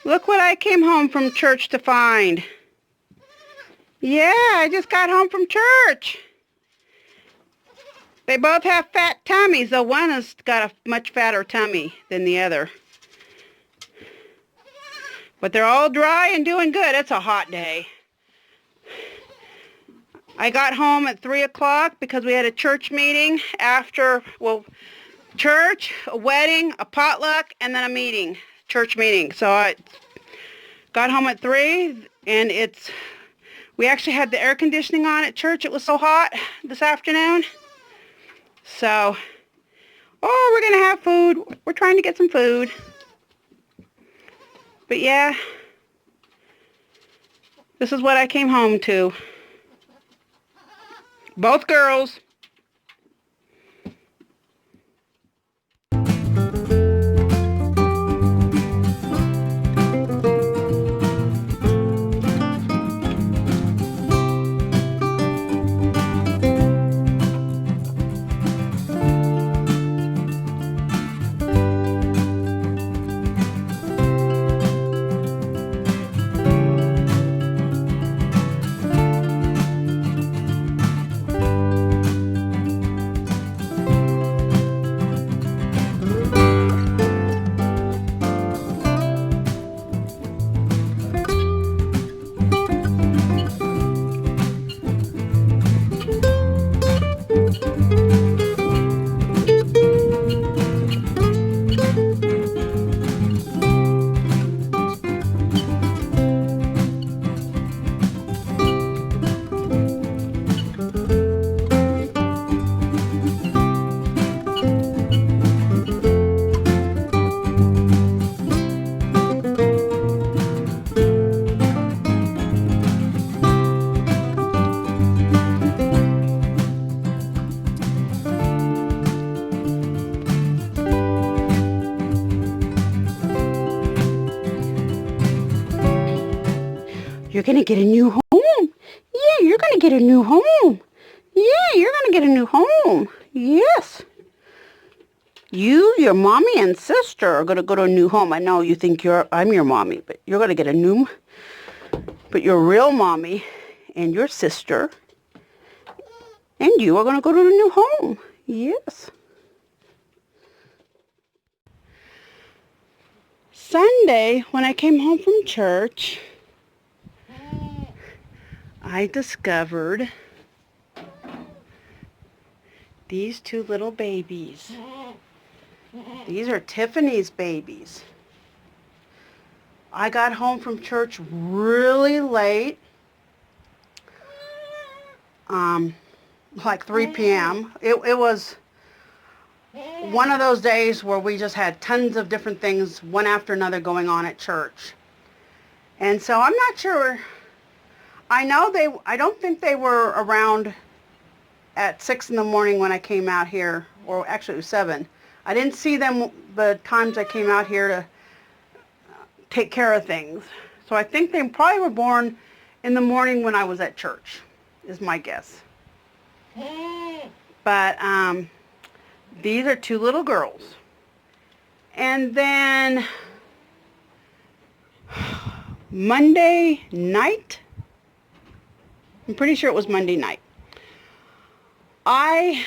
Look what I came home from church to find. Yeah, I just got home from church. They both have fat tummies, though one has got a much fatter tummy than the other. But they're all dry and doing good. It's a hot day. I got home at 3 o'clock because we had a church meeting after, church, a wedding, a potluck, and then a meeting, church meeting. So I got home at 3, and we actually had the air conditioning on at church. It was so hot this afternoon. So, we're going to have food. We're trying to get some food. But yeah, this is what I came home to. Both girls. You're going to get a new home. Yeah, you're going to get a new home. Yeah, you're going to get a new home. Yes. You, your mommy, and sister are going to go to a new home. I know you think I'm your mommy, but you're going to get a new... But your real mommy and your sister and you are going to go to a new home. Yes. Sunday, when I came home from church, I discovered these two little babies. These are Tiffany's babies. I got home from church really late, like 3 p.m. It was one of those days where we just had tons of different things, one after another, going on at church. And so I'm not sure... I don't think they were around at 6 in the morning when I came out here, or actually it was 7. I didn't see them the times I came out here to take care of things. So I think they probably were born in the morning when I was at church, is my guess. But these are two little girls. And then Monday night, I'm pretty sure it was Monday night. I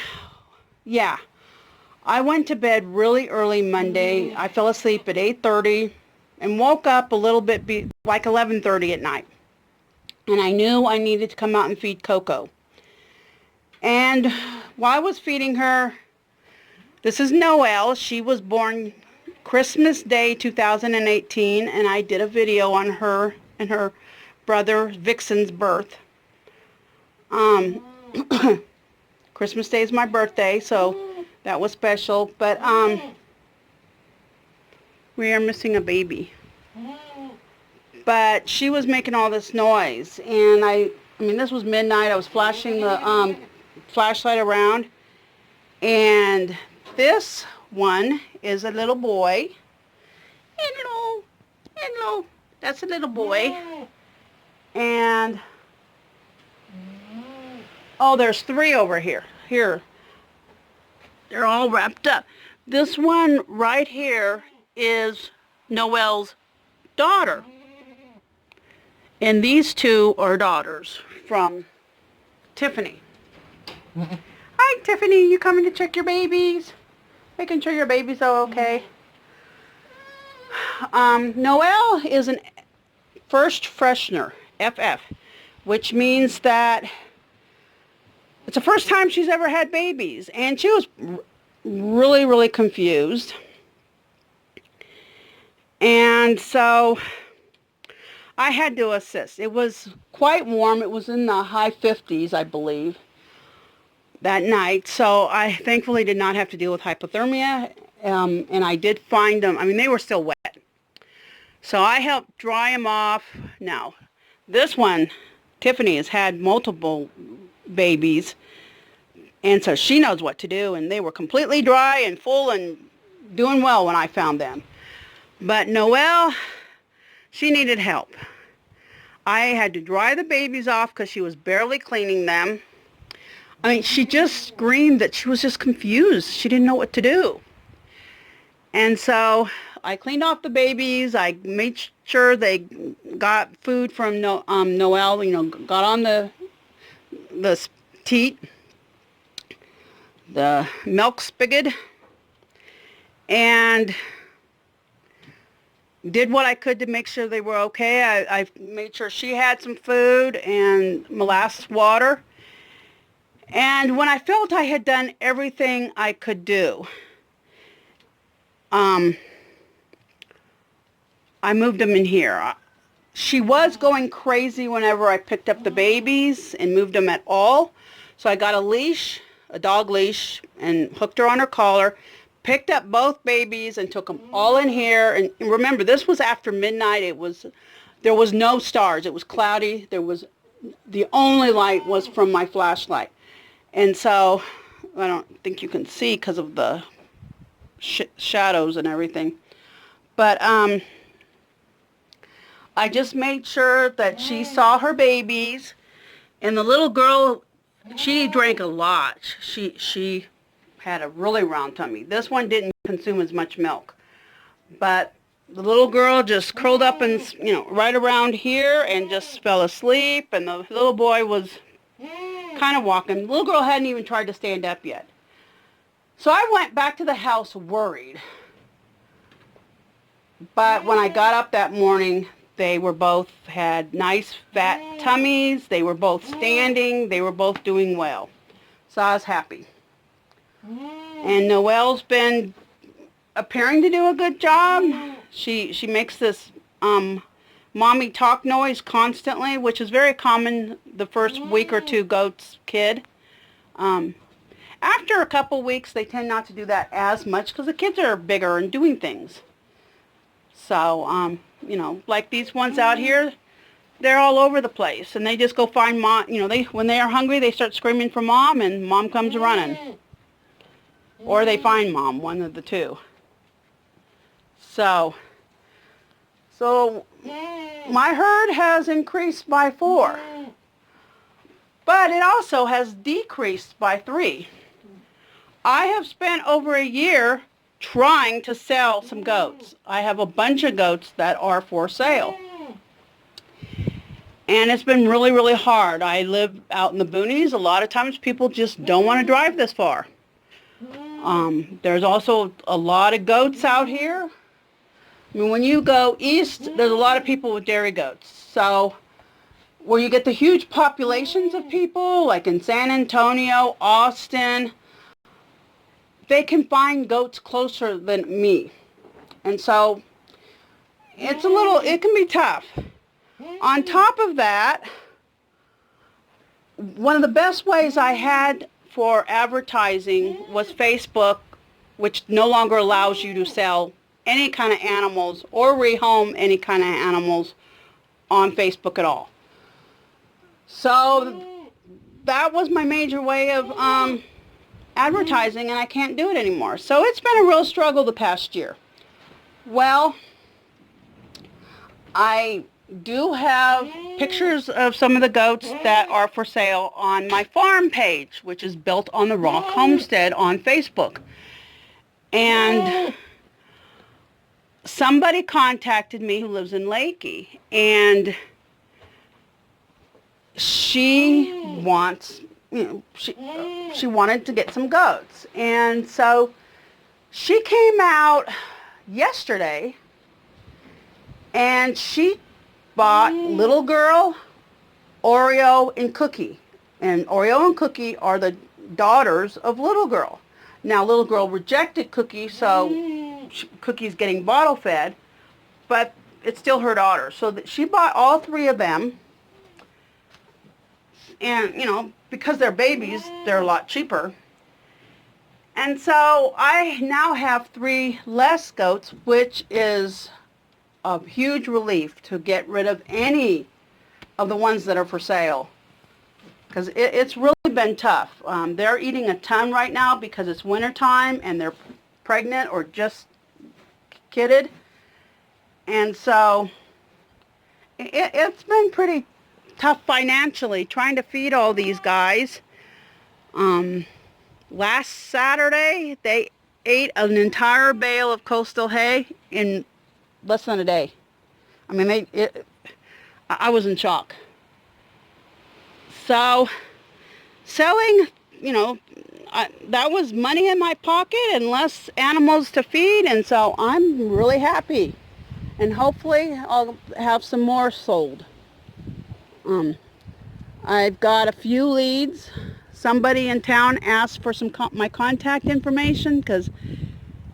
went to bed really early Monday. I fell asleep at 8:30 and woke up a little bit like 11:30 at night. And I knew I needed to come out and feed Coco. And while I was feeding her, this is Noelle. She was born Christmas Day 2018, and I did a video on her and her brother Vixen's birth. Christmas Day is my birthday, so that was special. But we are missing a baby. But she was making all this noise, and I mean, this was midnight. I was flashing the flashlight around, and this one is a little boy. Hello, that's a little boy. And there's 3 over here. Here, they're all wrapped up. This one right here is Noelle's daughter. And these two are daughters from Tiffany. Hi, Tiffany. You coming to check your babies? Making sure your babies are okay. Noelle is an first freshener, FF, which means that it's the first time she's ever had babies. And she was really, really confused. And so I had to assist. It was quite warm. It was in the high 50s, I believe, that night. So I thankfully did not have to deal with hypothermia. And I did find them. I mean, they were still wet. So I helped dry them off. Now, this one, Tiffany, has had multiple babies. And so she knows what to do. And they were completely dry and full and doing well when I found them. But Noelle, she needed help. I had to dry the babies off because she was barely cleaning them. I mean, she just screamed that she was just confused. She didn't know what to do. And so I cleaned off the babies. I made sure they got food from Noelle, got on the teat, the milk spigot, and did what I could to make sure they were okay. I made sure she had some food and molasses water. And when I felt I had done everything I could do, I moved them in here. She was going crazy whenever I picked up the babies and moved them at all. So I got a leash, a dog leash, and hooked her on her collar, picked up both babies and took them all in here. And remember, this was after midnight. There was no stars. It was cloudy. The only light was from my flashlight. And so I don't think you can see because of the shadows and everything. But I just made sure that she saw her babies. And the little girl, she drank a lot. She had a really round tummy. This one didn't consume as much milk. But the little girl just curled up and, right around here and just fell asleep. And the little boy was kind of walking. The little girl hadn't even tried to stand up yet. So I went back to the house worried. But when I got up that morning, they were both had nice fat tummies. They were both standing. They were both doing well. So I was happy. And Noelle's been appearing to do a good job. She makes this mommy talk noise constantly, which is very common the first week or two goats kid. After a couple weeks, they tend not to do that as much because the kids are bigger and doing things. So, like these ones out here, they're all over the place, and they just go find mom. When they are hungry, they start screaming for mom, and mom comes running. Or they find mom, one of the two. So my herd has increased by 4. But it also has decreased by 3. I have spent over a year trying to sell some goats. I have a bunch of goats that are for sale. And it's been really, really hard. I live out in the boonies. A lot of times people just don't want to drive this far. There's also a lot of goats out here. I mean, when you go east, there's a lot of people with dairy goats. So where you get the huge populations of people, like in San Antonio, Austin, they can find goats closer than me. And so it can be tough. On top of that, one of the best ways I had for advertising was Facebook, which no longer allows you to sell any kind of animals or rehome any kind of animals on Facebook at all. So that was my major way of advertising, and I can't do it anymore. So it's been a real struggle the past year. Well, I do have pictures of some of the goats that are for sale on my farm page, which is Built on the Rock Homestead on Facebook. And somebody contacted me who lives in Lakey, and she wants, she wanted to get some goats. And so she came out yesterday and she bought Little Girl, Oreo, and Cookie. And Oreo and Cookie are the daughters of Little Girl. Now, Little Girl rejected Cookie, so Cookie's getting bottle fed, but it's still her daughter. So she bought all three of them. And, because they're babies, they're a lot cheaper. And so I now have 3 less goats, which is a huge relief to get rid of any of the ones that are for sale. Because it's really been tough. They're eating a ton right now because it's wintertime and they're pregnant or just kidded. And so it's been pretty tough financially trying to feed all these guys. Last Saturday, they ate an entire bale of coastal hay in less than a day. I mean, I was in shock. So, selling, that was money in my pocket and less animals to feed, and so I'm really happy. And hopefully I'll have some more sold. I've got a few leads. Somebody in town asked for my contact information because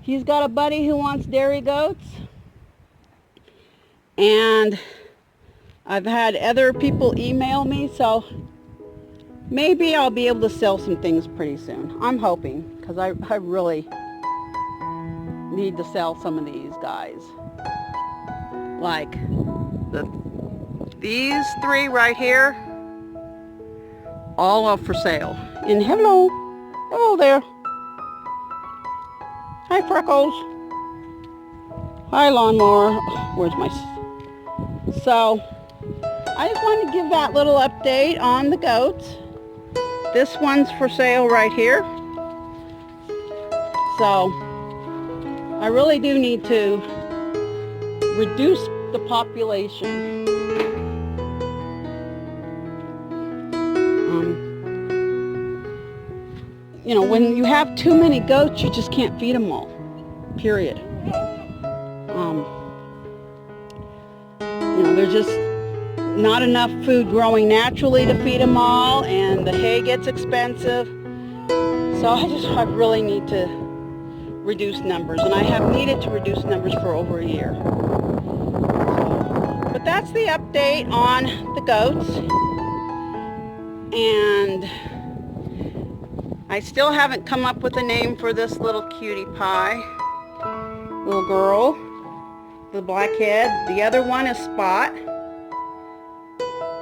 he's got a buddy who wants dairy goats. And I've had other people email me, so maybe I'll be able to sell some things pretty soon. I'm hoping, because I really need to sell some of these guys. Like these 3 right here, all are for sale. And hello there. Hi, Freckles. Hi, Lawnmower. Where's my... So, I just wanted to give that little update on the goats. This one's for sale right here. So, I really do need to reduce the population. When you have too many goats, you just can't feed them all. Period. There's just not enough food growing naturally to feed them all, and the hay gets expensive. So I really need to reduce numbers, and I have needed to reduce numbers for over a year. But that's the update on the goats. And I still haven't come up with a name for this little cutie pie. Little girl, the blackhead. The other one is Spot.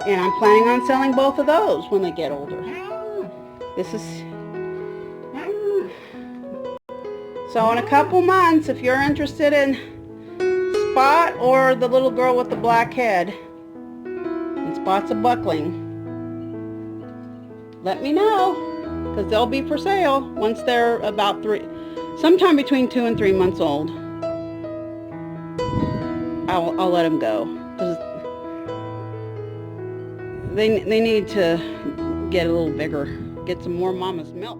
And I'm planning on selling both of those when they get older. This is... So in a couple months, if you're interested in Spot or the little girl with the black head, and Spot's a buckling, let me know, because they'll be for sale once they're about sometime between 2 and 3 months old. I'll let them go, because they need to get a little bigger, get some more mama's milk.